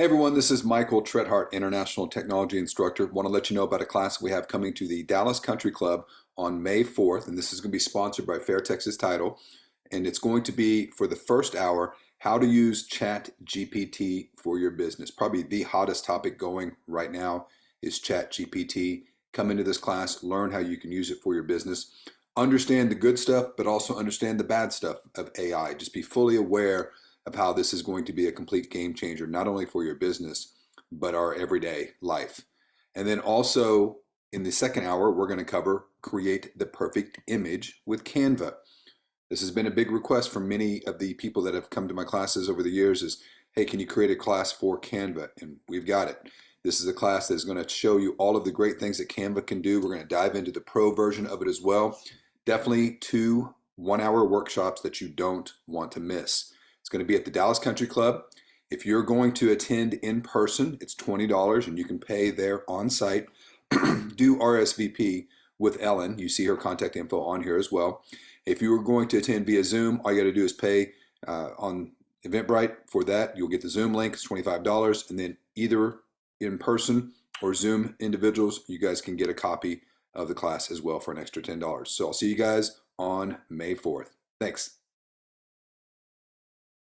Hey everyone, this is Michael Trethart, International Technology Instructor. Want to let you know about a class we have coming to the Dallas Country Club on May 4th, and this is going to be sponsored by Fair Texas Title. And it's going to be, for the first hour, how to use ChatGPT for your business. Probably the hottest topic going right now is ChatGPT. Come into this class, learn how you can use it for your business. Understand the good stuff, but also understand the bad stuff of AI. Just be fully aware of how this is going to be a complete game changer, not only for your business, but our everyday life. And then also in the second hour, we're going to cover create the perfect image with Canva. This has been a big request from many of the people that have come to my classes over the years is, hey, can you create a class for Canva? And we've got it. This is a class that is going to show you all of the great things that Canva can do. We're going to dive into the pro version of it as well. Definitely 2 one-hour workshops that you don't want to miss. It's going to be at the Dallas Country Club. If you're going to attend in person, it's $20 and you can pay there on site. Do RSVP with Ellen. You see her contact info on here as well. If you are going to attend via Zoom, all you got to do is pay on Eventbrite for that. You'll get the Zoom link. It's $25. And then either in person or Zoom individuals, you guys can get a copy of the class as well for an extra $10. So I'll see you guys on May 4th. Thanks.